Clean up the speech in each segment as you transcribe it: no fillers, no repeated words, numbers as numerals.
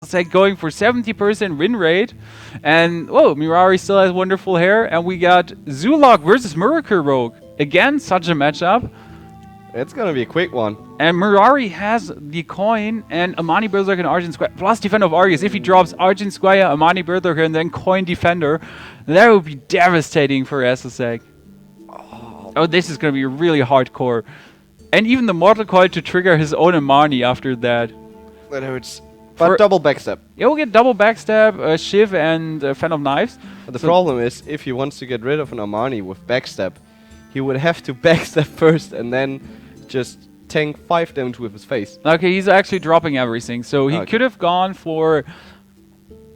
Esosek going for 70% win rate. And, whoa, Mirari still has wonderful hair. And we got Zulok versus Miracle Rogue. Again, such a matchup. It's gonna be a quick one. And Mirari has the coin and Amani Berserker and Argent Squire. Plus Defender of Argus. If he drops Argent Squire, Amani Berserker, and then coin Defender, that would be devastating for Esosek. Oh, this is going to be really hardcore. And even the Mortal Coil to trigger his own Amani after that. That hurts. But double backstab. Yeah, we'll get double backstab, Shiv, and Fan of Knives. But the problem is, if he wants to get rid of an Amani with backstab, he would have to backstab first and then just tank 5 damage with his face. Okay, he's actually dropping everything. So he could have gone for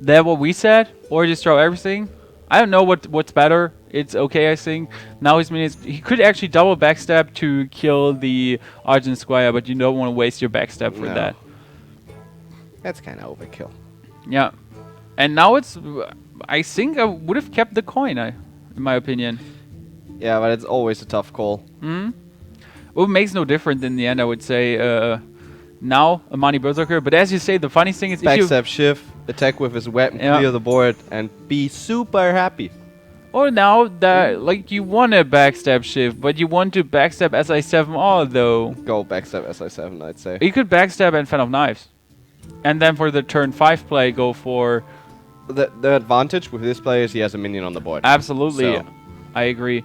that what we said, or just drop everything. I don't know what's better. It's okay, I think. Now his minions, he could actually double backstab to kill the Argent Squire, but you don't want to waste your backstab for that. That's kind of overkill. Yeah. And now it's, I think I would have kept the coin, in my opinion. Yeah, but it's always a tough call. Well, it makes no difference in the end, I would say. Now, Amani Berserker. But as you say, the funny thing is backstab Shiv, attack with his weapon, clear the board, and be super happy. Or now that, like, you want to backstab Shiv, but you want to backstab SI7 all, though. Go backstab SI7, I'd say. You could backstab and Fan of Knives. And then for the turn 5 play, go for... The advantage with this play is he has a minion on the board. Absolutely. So. I agree.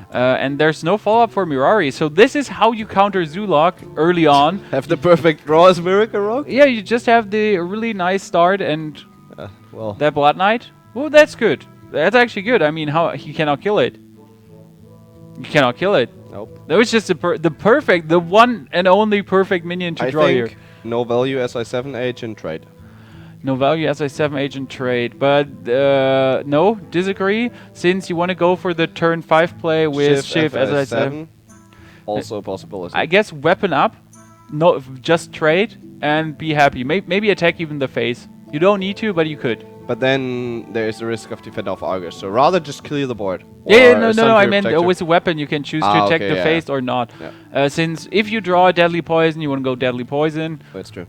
And there's no follow-up for Mirari. So this is how you counter Zulok early on. Have the perfect draw as Miracle Rogue? Yeah, you just have the really nice start and well, that Blood Knight. Well, that's good. That's actually good. I mean, how he cannot kill it. You cannot kill it. Nope. That was just the one and only perfect minion to draw here. No value SI7 agent trade. No value SI7 agent trade, but no, disagree. Since you want to go for the turn 5 play with Shiv SI7, also a possibility. I guess weapon up, no, just trade and be happy. Maybe attack even the face. You don't need to, but you could. But then there is the risk of Defender of Argus, so rather just clear the board. Yeah, no, I meant with a weapon you can choose to attack the face or not. Yeah. Since if you draw a Deadly Poison, you want to go Deadly Poison. That's true.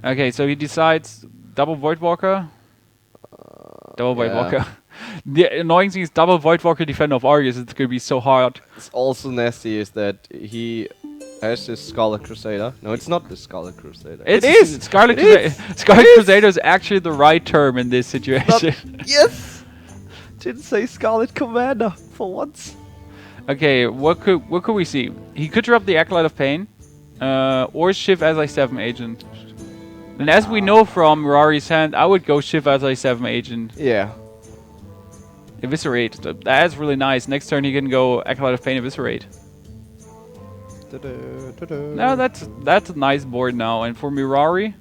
Okay, so he decides double Voidwalker. Double Voidwalker. The annoying thing is double Voidwalker Defender of Argus. It's going to be so hard. It's also nasty is that he has this Scarlet Crusader. No, it's not the Scarlet Crusader. It is! Scarlet Crusader is actually the right term in this situation. Yes! Didn't say Scarlet Commander for once. Okay, what could we see? He could drop the Acolyte of Pain. Or Shiv SI7 agent. And as we know from Mirari's hand, I would go Shiv SI7 agent. Yeah. Eviscerate. That's really nice. Next turn he can go Acolyte of Pain, Eviscerate. No, that's a nice board now. And for Mirari,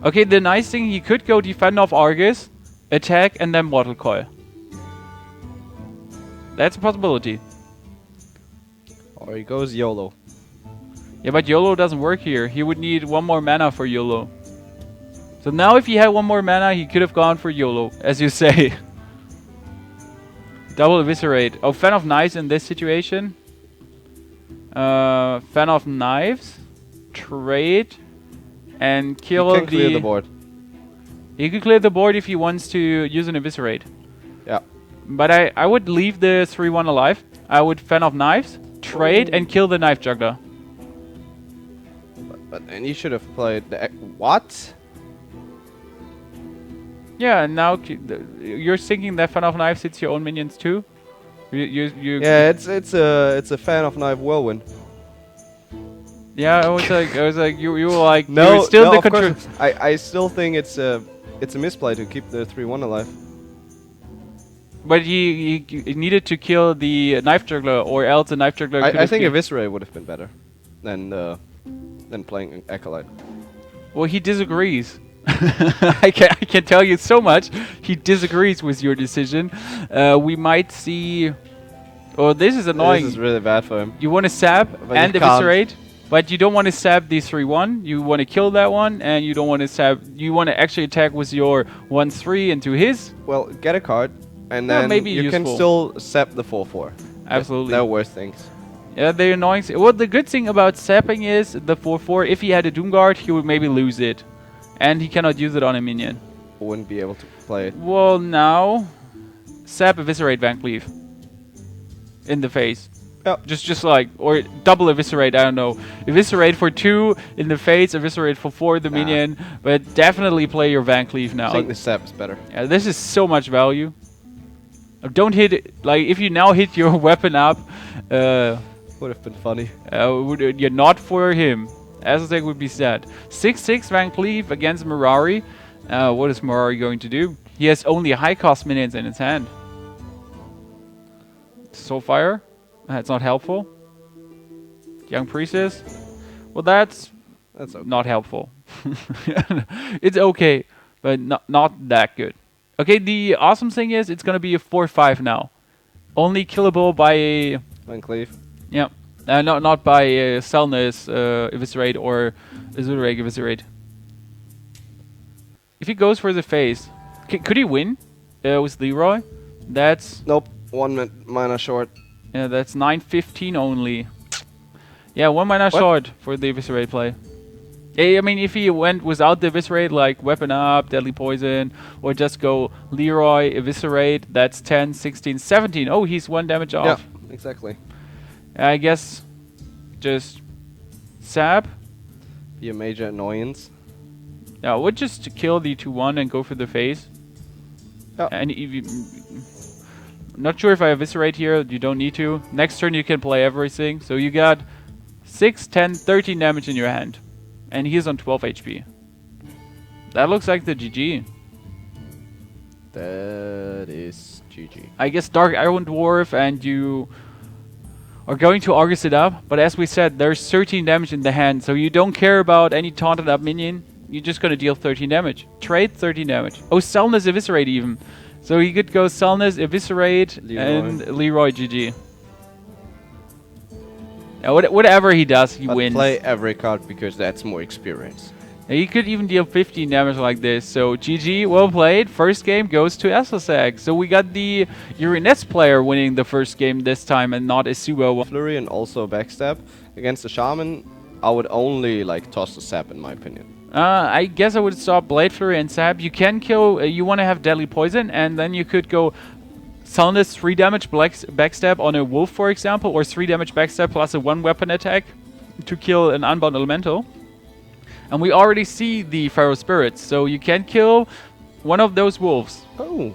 okay, the nice thing, he could go Defender of Argus, attack, and then Mortal Coil. That's a possibility. Or he goes YOLO. Yeah, but YOLO doesn't work here. He would need one more mana for YOLO. So now if he had one more mana, he could have gone for YOLO, as you say. Double Eviscerate. Oh, Fan of Knives in this situation. Fan of Knives. Trade. And kill he can clear the board. He could clear the board if he wants to use an Eviscerate. Yeah. But I would leave the 3-1 alive. I would Fan of Knives, trade, and kill the Knife Juggler. But then you should have played the... What? Yeah, and now you're thinking that Fan of Knives hits your own minions too? Yeah, it's a Fan of Knife whirlwind. Yeah, I was like you were like no, you were still no, the of control. course. I still think it's a misplay to keep the 3-1 alive. But he needed to kill the Knife Juggler, or else the Knife Juggler. I think Eviscerate would have been better than playing an Acolyte. Well, he disagrees. I can tell you so much. He disagrees with your decision. We might see. Oh, this is annoying. This is really bad for him. You want to sab and Eviscerate, but you don't want to sab the 3-1. You want to kill that one, and you don't want to sab. You want to actually attack with your 1-3 into his. Well, get a card, and then maybe you can still sab the 4-4. Absolutely. There are worse things. Yeah, the annoying. Well, the good thing about sapping is the 4-4. If he had a Doomguard, he would maybe lose it. And he cannot use it on a minion. Wouldn't be able to play it. Well, now... Sap, Eviscerate, Van Cleave. In the face. Yep. Just like... Or double Eviscerate, I don't know. Eviscerate for 2 in the face, Eviscerate for 4 the minion. But definitely play your Van Cleave now. I think the Sap is better. Yeah, this is so much value. Don't hit it. Like, if you now hit your weapon up... Would have been funny. You're not for him. Esosek would be sad. 6/6 Van Cleave against Mirrari. What is Mirrari going to do? He has only high cost minions in his hand. Soulfire. That's not helpful. Young Priestess. Well, that's okay. not helpful. It's okay, but not that good. Okay, the awesome thing is it's gonna be a 4/5 now. Only killable by a... Van Cleave. Yeah. Not by Selness Eviscerate or Azureg Eviscerate. If he goes for the face, could he win with Leroy? That's... Nope. 1 mana short. Yeah, that's 9/15 only. Yeah, 1 mana short for the Eviscerate play. I mean, if he went without the Eviscerate, like Weapon Up, Deadly Poison, or just go Leroy, Eviscerate, that's 10, 16, 17. Oh, he's 1 damage off. Yeah, exactly. I guess just Sap. Be a major annoyance. Yeah, I would just kill the 2/1 and go for the face. Yeah. And if you, not sure if I Eviscerate here, you don't need to. Next turn you can play everything. So you got 6, 10, 13 damage in your hand. And he is on 12 HP. That looks like the GG. That is GG. I guess Dark Iron Dwarf and you are going to Argus it up, but as we said, there's 13 damage in the hand, so you don't care about any taunted up minion. You're just gonna deal 13 damage. Trade 13 damage. Oh, Selness Eviscerate even. So he could go Selness, Eviscerate, and Leroy GG. Yeah, whatever he does, he wins. Play every card because that's more experience. He could even deal 15 damage like this. So GG, well played. First game goes to Esosek. So we got the eEriness player winning the first game this time and not eSuba. Flurry and also backstab. Against the Shaman, I would only like toss the Sap in my opinion. I guess I would stop Blade Flurry and Sap. You can kill, you want to have Deadly Poison, and then you could go Selness 3 damage backstab on a Wolf, for example, or 3 damage backstab plus a 1 weapon attack to kill an Unbound Elemental. And we already see the Pharaoh Spirits, so you can kill one of those wolves. Oh.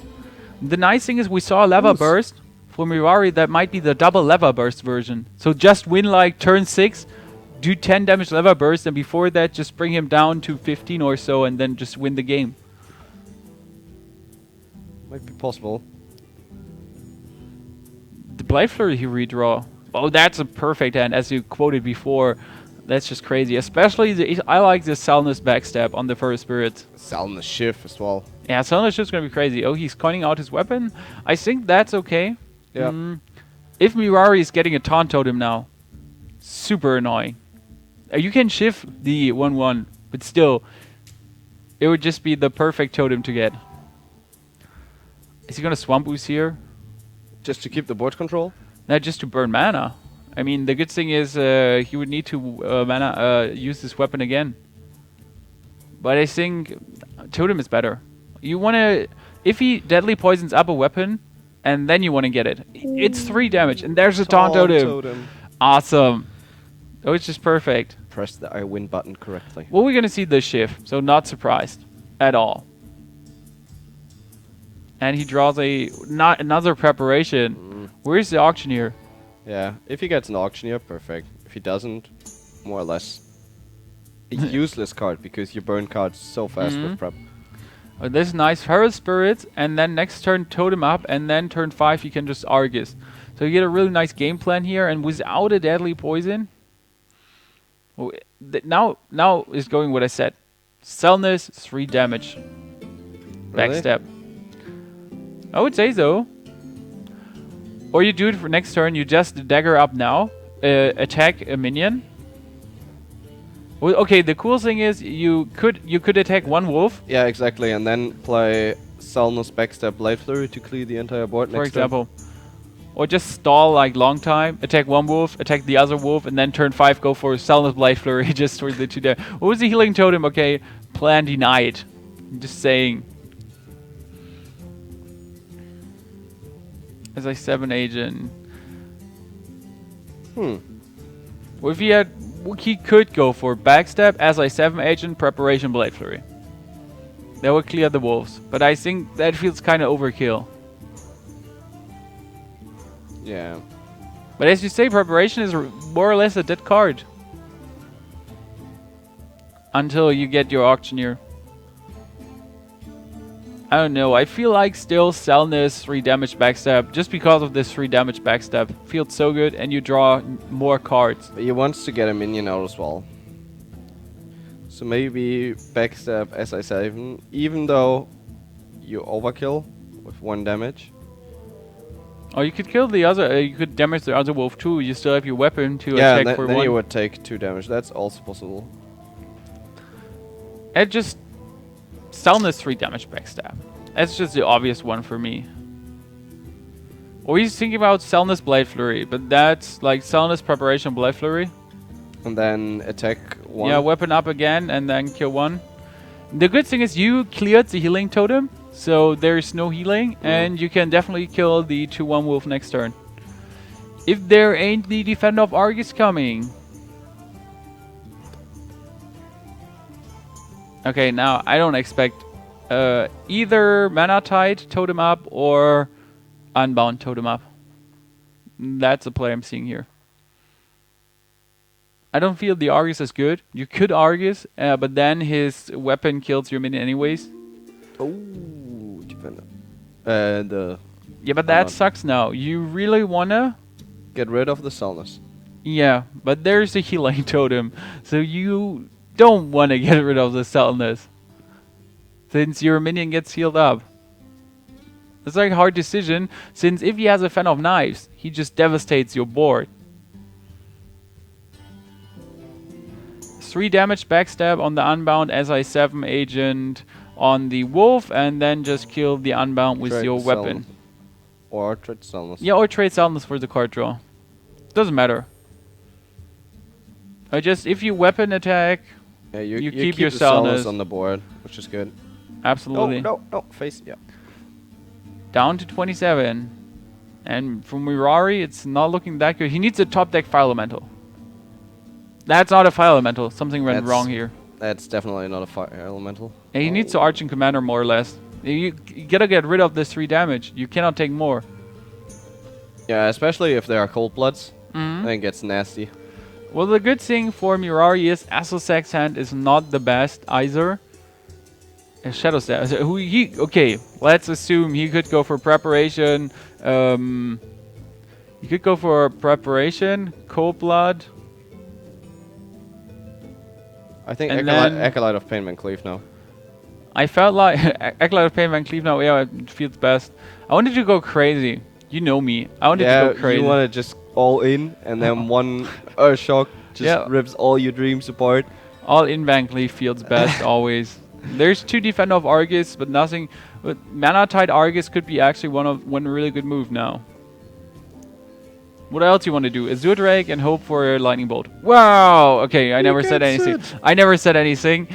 The nice thing is we saw a Lava Burst for Mirrari that might be the double Lava Burst version. So just win like turn 6, do 10 damage Lava Burst, and before that just bring him down to 15 or so and then just win the game. Might be possible. The Blade Flurry he redraw. Oh, that's a perfect hand, as you quoted before. That's just crazy. Especially, I like the Selness backstab on the Pharaoh Spirit. Selness Shift as well. Yeah, Selness Shift's gonna be crazy. Oh, he's coining out his weapon. I think that's okay. Yeah. If Mirrari is getting a Taunt Totem now, super annoying. You can shift the 1/1, but still, it would just be the perfect totem to get. Is he gonna Swamp Ooze here? Just to keep the board control? No, just to burn mana. I mean, the good thing is he would need to use this weapon again. But I think Totem is better. You want to... If he Deadly Poisons up a weapon, and then you want to get it. It's 3 damage, and there's a Taunt Totem. Awesome. Oh, it's just perfect. Press the I win button correctly. Well, we're going to see this shift, so not surprised at all. And he draws another preparation. Where's the Auctioneer? Yeah, if he gets an Auctioneer, perfect. If he doesn't, more or less a useless card because you burn cards so fast with prep. Oh, this nice Herald Spirit, and then next turn Totem up, and then turn 5 you can just Argus. So you get a really nice game plan here, and without a Deadly Poison... Oh, now is going what I said. Selness, 3 damage. Really? Backstab. I would say so. Or you do it for next turn, you just dagger up now, attack a minion. Well, okay, the cool thing is you could attack 1 wolf. Yeah, exactly, and then play Selness Backstab Blade Flurry to clear the entire board For next example. Or just stall like long time, attack 1 wolf, attack the other wolf, and then turn 5 go for Selness Blade Flurry just for the 2 damage. What was the healing totem? Okay, Clan denied. I'm just saying. As a 7 agent. If he had, he could go for backstab as a 7 agent, preparation, blade flurry. That would clear the wolves, but I think that feels kind of overkill. Yeah. But as you say, preparation is more or less a dead card until you get your auctioneer. I don't know. I feel like still selling this 3 damage backstab just because of this 3 damage backstab. Feels so good, and you draw more cards. But he wants to get a minion out as well. So maybe backstab as I said, even though you overkill with 1 damage. Oh, you could kill the other. You could damage the other wolf too. You still have your weapon to Yeah, attack for then 1. you would take 2 damage. That's also possible. And just selling this 3 damage backstab. That's just the obvious one for me. Or he's thinking about selling this blade flurry, but that's like selling this preparation blade flurry. And then attack 1. Yeah, weapon up again and then kill 1. The good thing is you cleared the healing totem, so there's no healing, and you can definitely kill the 2-1 wolf next turn. If there ain't the Defender of Argus coming. Okay, now I don't expect either Mana Tide totem up or Unbound totem up. That's the play I'm seeing here. I don't feel the Argus is good. You could Argus, but then his weapon kills your minion anyways. Oh, Defender. Yeah, but that sucks now. You really wanna Get rid of the Salnus. Yeah, but there's a healing totem, so you don't want to get rid of the Salnus, since your minion gets healed up. It's like a hard decision, since if he has a Fan of Knives, he just devastates your board. 3 damage backstab on the Unbound as a 7 agent on the Wolf, and then just kill the Unbound with Trade your weapon. Or trade Salnus. Yeah, or trade Salnus for the card draw. Doesn't matter. If you weapon attack, Yeah, you keep keep your the Salnus Salnus. on the board, which is good. Absolutely. No, face, yeah. Down to 27. And from Mirari, it's not looking that good. He needs a top deck Fire Elemental. That's not a Fire Elemental. Something went wrong here. That's definitely not a Fire Elemental. And he needs to Arching Commander more or less. You gotta get rid of this 3 damage. You cannot take more. Yeah, especially if there are Cold Bloods. Then it gets nasty. Well, the good thing for Mirari is Esosek's hand is not the best either. Shadow Step. Okay, let's assume he could go for preparation. He could go for preparation, Cold Blood. I think And Acolyte of Pain Van Cleave now. I felt like Acolyte of Pain Van Cleave now. Yeah, it feels best. I wanted to go crazy. You know me. I wanted to go crazy. You want to just all in, and then one Earth Shock just rips all your dreams apart. All in Van Cleave feels best always. There's 2 Defender of Argus, but nothing. But Mana Tide Argus could be actually one really good move now. What else you want to do? Azure Drake and hope for a Lightning Bolt. Wow. Okay, I never said anything. I never said anything.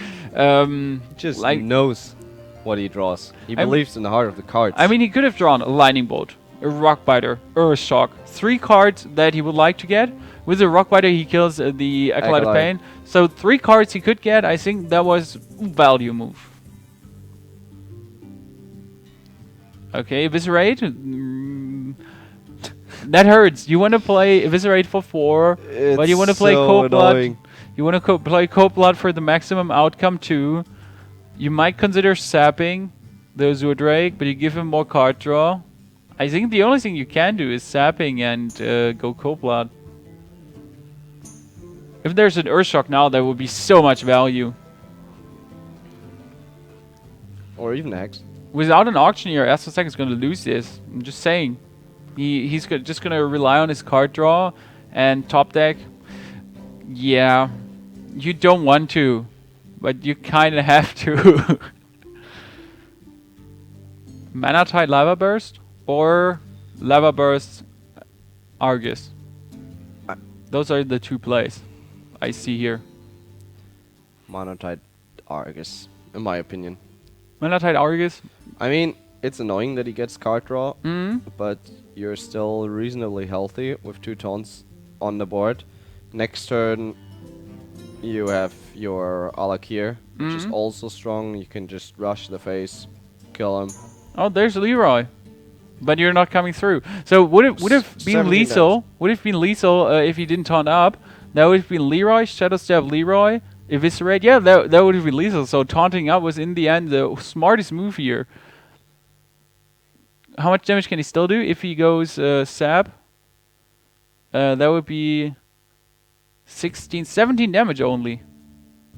Just knows what he draws. He believes in the heart of the cards. I mean, he could have drawn a Lightning Bolt, a Rockbiter, Earth Shock. 3 cards that he would like to get. With the Rockbiter, he kills the Acolyte of Pain. So 3 cards he could get. I think that was value move. Okay, Eviscerate. That hurts. You want to play Eviscerate for 4, but you want to play Cold Blood. You want to play Cold Blood for the maximum outcome too. You might consider sapping the Azure Drake, but you give him more card draw. I think the only thing you can do is sapping and go Cold Blood. If there's an Earth Shock now, that would be so much value. Or even X. Without an Auctioneer, Esosek is going to lose this. I'm just saying. He's just going to rely on his card draw and top deck. Yeah, you don't want to, but you kind of have to. Mana Tide Lava Burst or Lava Burst Argus. Those are the 2 plays I see here. Mana Tide Argus. in my opinion. Malachite Argus. I mean, it's annoying that he gets card draw, Mm. but you're still reasonably healthy with 2 taunts on the board. Next turn, you have your Alakir, which is also strong. You can just rush the face, kill him. Oh, there's Leroy. But you're not coming through. So would have been 17 lethal. damage. Would have been lethal if he didn't taunt up. That would have been Leroy, Shadow Step Leroy, Eviscerate. Yeah, that would have been lethal. So taunting up was in the end the smartest move here. How much damage can he still do if he goes Sab? That would be 16, 17 damage only.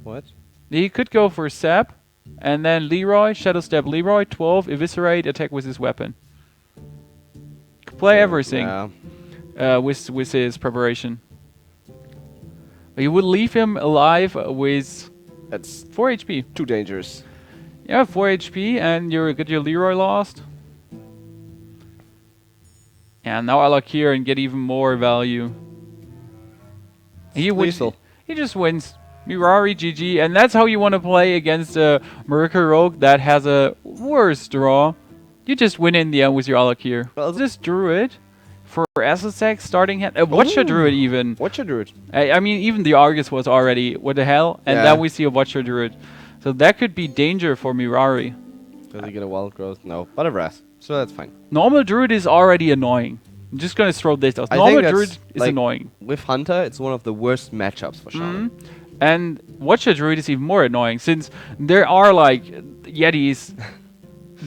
What? He could go for Sab, and then Leroy, Shadow Step Leroy, 12, Eviscerate, attack with his weapon. Could play everything with his preparation. But you would leave him alive with That's 4 HP. too dangerous. Yeah, 4 HP, and you get your Leroy lost. And now I lock here and get even more value. He wins. Lethal. He just wins. Mirari GG, and that's how you want to play against a Marika Rogue that has a worse draw. You just win in the end with your Alakir. Well, This Druid for Esosek starting hand. Watcher Druid even. Watcher Druid. I mean, even the Argus was already, what the hell? And Yeah. then we see a Watcher Druid. So that could be danger for Mirari. Does he get a wild growth? No, but a Wrath. So that's fine. Normal Druid is already annoying. I'm just gonna throw this out. I Normal think Druid that's, is like, annoying. With Hunter, it's one of the worst matchups for Shaman. And Watcher Druid is even more annoying since there are like Yetis,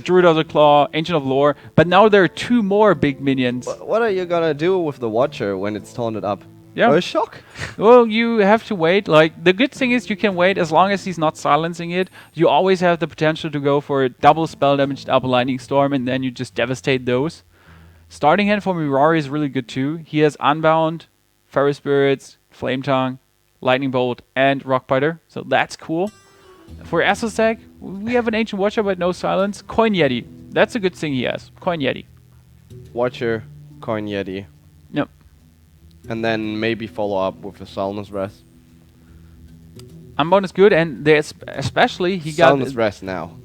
Druid of the Claw, Ancient of Lore, but now there are 2 more big minions. What are you gonna do with the Watcher when it's taunted up? Yeah. A shock. Well, you have to wait. Like, the good thing is you can wait as long as he's not silencing it. You always have the potential to go for a double spell damage, double lightning storm, and then you just devastate those. Starting hand for Mirari is really good too. He has Unbound, Fairy Spirits, Flame Tongue, Lightning Bolt, and Rockbiter. So that's cool. For Esosek, we have an Ancient Watcher but no silence. Coin Yeti. That's a good thing he has. Coin Yeti. Watcher, Coin Yeti. Yep. And then maybe follow up with a Salnus Wrath. Unbound is good, and there's especially he got Salnus Wrath now.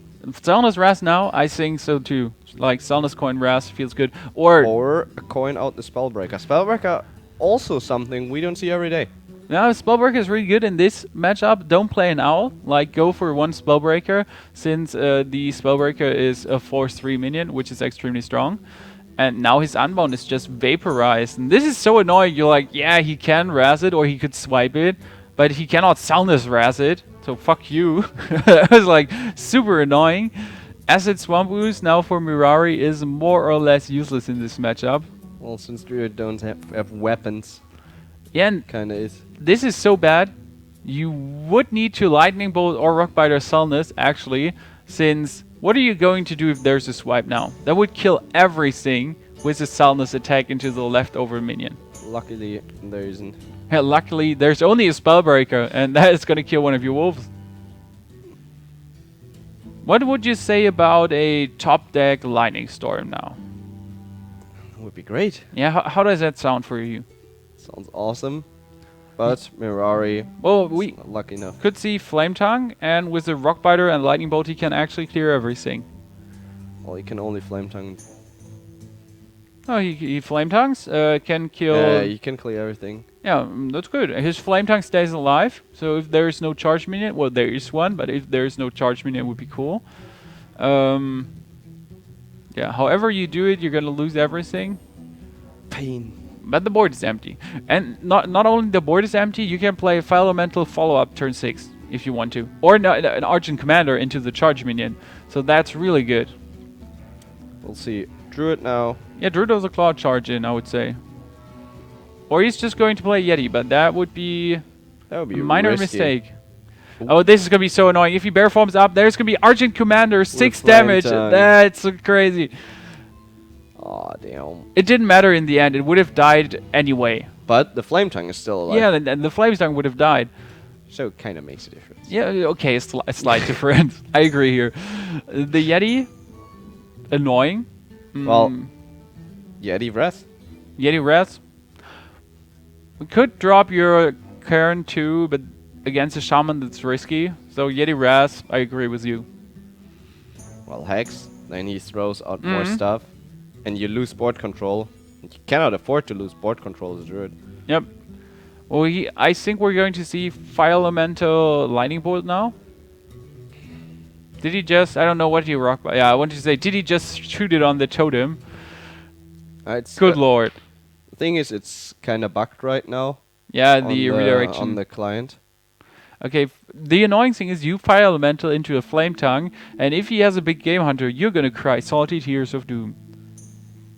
Salnus Ras now. I think so too. Like Salnus Coin Ras feels good. Or a coin out the Spellbreaker. Spellbreaker also something we don't see every day. now Spellbreaker is really good in this matchup. Don't play an owl. Like go for one Spellbreaker since the Spellbreaker is a force 3 minion, which is extremely strong. And now his Unbound is just vaporized. And this is so annoying. You're like, yeah, he can Raz it or he could swipe it, but he cannot Salnus Raz it. So fuck you. It was like super annoying. Acid Swamp Ooze now for Mirari is more or less useless in this matchup. Well, since Druid don't have weapons, Yeah, and kinda is. this is so bad. You would need to Lightning Bolt or Rockbiter Salnus actually, since what are you going to do if there's a swipe now? That would kill everything with a Salnus attack into the leftover minion. Luckily, there isn't. Yeah, luckily, there's only a Spellbreaker, and that is going to kill one of your wolves. What would you say about a top deck Lightning Storm now? Would be great. Yeah, how does that sound for you? Sounds awesome. But Mirari, Well, we not lucky enough. could see Flame Tongue, and with the Rockbiter and Lightning Bolt, he can actually clear everything. Well, he can only Flame Tongue. Oh, he Flame Tongues, can kill... Yeah, you can clear everything. Yeah, that's good. His Flame Tongue stays alive, so if there is no charge minion, well, there is one, but if there is no charge minion, it would be cool. Yeah, however you do it, you're gonna lose everything. Pain. But the board is empty. And not only the board is empty, you can play Fire Elemental follow-up turn 6, if you want to. Or an Argent Commander into the charge minion. So that's really good. We'll see. Druid now. Yeah, Druid of the Claw charge in, I would say. Or he's just going to play Yeti, but that would be That would be a minor risky. mistake. Oh, this is going to be so annoying. If he bear forms up, there's going to be Argent Commander, 6 Flame damage. Tongue. That's so crazy. Aw, damn. It didn't matter in the end. It would have died anyway. But the Flame Tongue is still alive. Yeah, and the Flame Tongue would have died. So it kind of makes a difference. Yeah, okay, a slight difference. I agree here. The Yeti, annoying. Well, Yeti Wrath. Yeti Wrath. We could drop your Karen too, but against a Shaman that's risky. So Yeti Rasp, I agree with you. Well, Hex, then he throws out more stuff, and you lose board control. You cannot afford to lose board control as a druid. Yep. Well, I think we're going to see Fire Elemental Lightning Bolt now. Did he just... I don't know what he rocked by. Yeah, I wanted to say, did he just shoot it on the totem? Good lord. The thing is, it's kind of bugged right now. Yeah, the redirection. On the client. Okay, the annoying thing is you Fire Elemental into a Flame Tongue, and if he has a big Game Hunter, you're gonna cry salty tears of doom.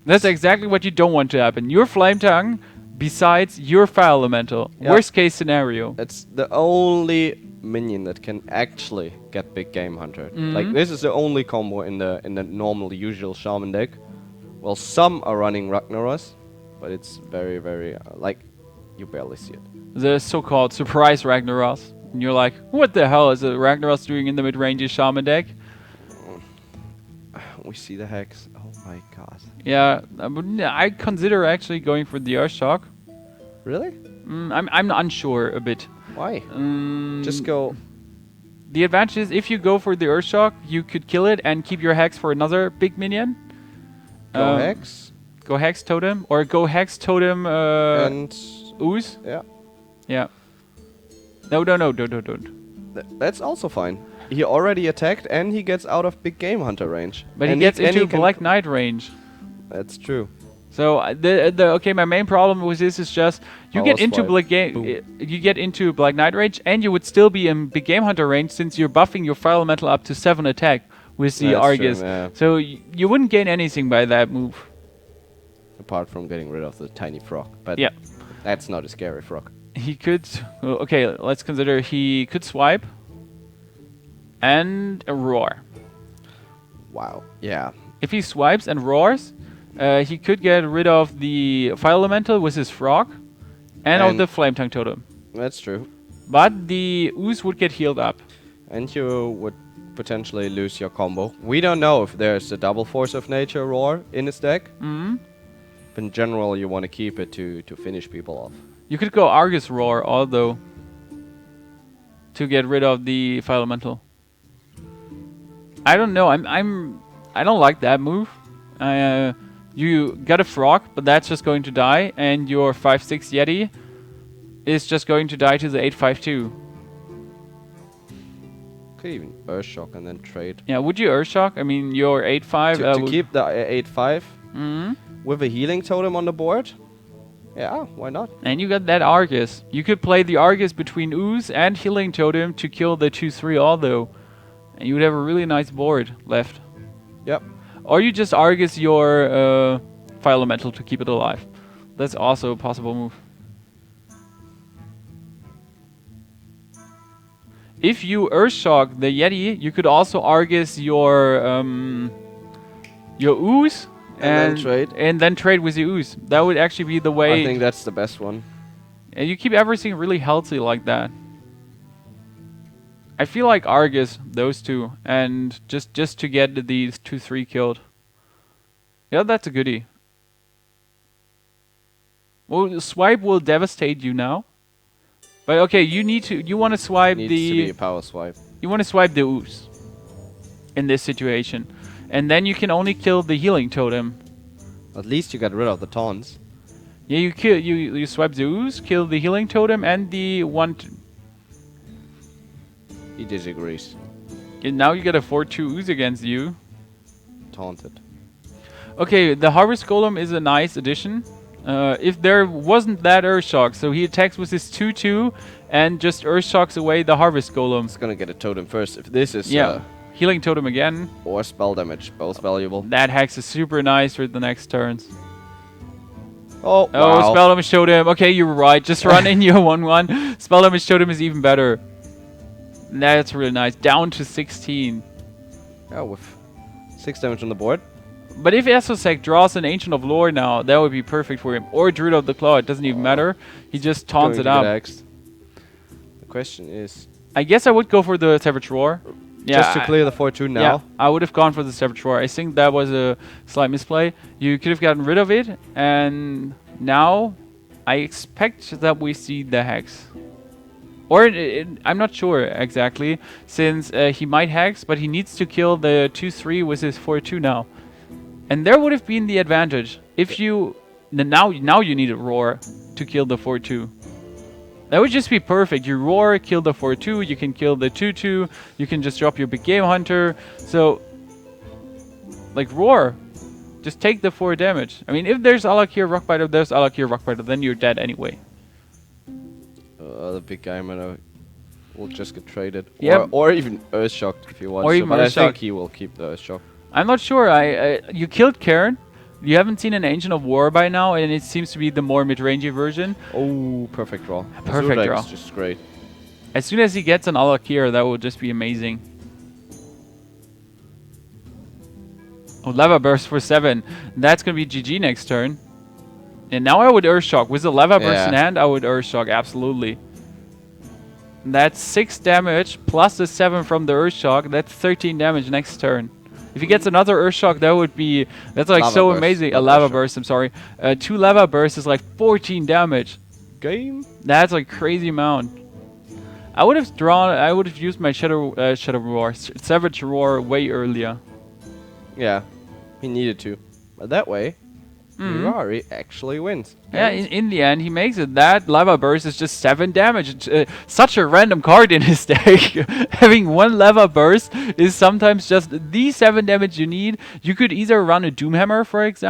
That's exactly what you don't want to happen. Your Flame Tongue, besides your Fire Elemental. Yep. Worst case scenario. It's the only minion that can actually get big Game Hunter. Like, this is the only combo in the normal, usual Shaman deck. Well, some are running Ragnaros, but it's very, very, like, you barely see it. The so-called surprise Ragnaros. And you're like, what the hell is a Ragnaros doing in the mid-range Shaman deck? We see the Hex. Oh my god. Yeah, I consider actually going for the Earthshock. Really? I'm unsure a bit. Why? Just go. The advantage is if you go for the Earthshock, you could kill it and keep your Hex for another big minion. Go Hex. Go Hex Totem. Or go Hex Totem and Ooze. Yeah. Yeah. No, don't. That's also fine. He already attacked and he gets out of big Game Hunter range. But he gets into Black Knight range. That's true. So okay, my main problem with this is just you get into Black Knight range and you would still be in big Game Hunter range since you're buffing your Fire Elemental up to 7 attack with the Argus. True, yeah. So you wouldn't gain anything by that move. Apart from getting rid of the tiny frog. But yeah, that's not a scary frog. He could... Okay, let's consider he could swipe. And a roar. Wow. Yeah. If he swipes and roars, he could get rid of the Fire Elemental with his frog. And of the Flame Tongue Totem. That's true. But the Ooze would get healed up. And you would potentially lose your combo. We don't know if there's a double Force of Nature roar in his deck. But in general, you want to keep it to finish people off. You could go Argus Roar, although, to get rid of the Fire Elemental. I don't know. I don't like that move. You got a frog, but that's just going to die, and your 5/6 Yeti is just going to die to the 8/5/2. Could even Earthshock and then trade. Yeah, would you Earthshock? I mean, your 8/5 to keep the 8/5 with a healing totem on the board. Yeah, why not? And you got that Argus. You could play the Argus between Ooze and Healing Totem to kill the 2/3 although. And you would have a really nice board left. Yep. Or you just Argus your Fire Elemental to keep it alive. That's also a possible move. If you Earthshock the Yeti, you could also Argus your Ooze. And then trade with the Ooze. That would actually be the way. I think that's the best one. And you keep everything really healthy like that. I feel like Argus, those two, and just to get these 2/3 killed. Yeah, that's a goodie. Well, swipe will devastate you now. But okay, you want to swipe Needs to be a power swipe. You want to swipe the Ooze in this situation. And then you can only kill the Healing Totem. At least you got rid of the taunts. Yeah, you swipe the Ooze, kill the Healing Totem, and the one. He disagrees. And now you got a 4/2 Ooze against you. Taunted. Okay, the Harvest Golem is a nice addition. If there wasn't that Earthshock, so he attacks with his 2/2 and just Earthshocks away the Harvest Golem. It's gonna get a totem first. If this is Healing Totem again. Or spell damage, both valuable. That hex is super nice for the next turns. Oh, wow. Spell damage totem. Okay, you were right. Just run in your 1/1. Spell damage totem is even better. That's really nice. Down to 16. Yeah, with 6 damage on the board. But if Esosek draws an Ancient of Lore now, that would be perfect for him. Or Druid of the Claw. It doesn't even matter. He just taunts it up. The question is... I guess I would go for the Savage Roar. Yeah, just to clear the 4/2 now? Yeah, I would have gone for the Savage Roar. I think that was a slight misplay. You could have gotten rid of it, and now I expect that we see the Hex. Or I'm not sure exactly, since he might hex, but he needs to kill the 2/3 with his 4/2 now. And there would have been the advantage if you now you need a roar to kill the 4/2. That would just be perfect. You roar, kill the 4/2, you can kill the 2/2, you can just drop your big game hunter. So, like roar, just take the 4 damage. I mean, if there's Alakir Rockbiter, there's Alakir Rockbiter, then you're dead anyway. The big guy will just get traded. Yep. Or even Earthshocked if you want Or to, even but I think Earthshocked. he will keep the Earthshock. I'm not sure. You killed Karen. You haven't seen an Ancient of War by now, and it seems to be the more mid-rangey version. Oh, perfect draw. Perfect Azure draw. deck's just great. As soon as he gets an Alakir, that will just be amazing. Oh, Lava Burst for 7. That's going to be GG next turn. And now I would Earthshock. With the Lava Burst in hand, I would Earthshock, absolutely. And that's 6 damage, plus the 7 from the Earthshock. That's 13 damage next turn. If he gets another Earthshock, that would be... That's like Lava so burst, amazing. A not Lava Earthshock. Burst, I'm sorry. 2 Lava Bursts is like 14 damage. Game. That's like crazy amount. I would have used my Shadow Roar, Savage Roar way earlier. Yeah, he needed to. But that way, Mirrari actually wins. Yeah, in the end, he makes it. That Lava Burst is just 7 damage. Such a random card in his deck. Having 1 Lava Burst is sometimes just the 7 damage you need. You could either run a Doomhammer, for example.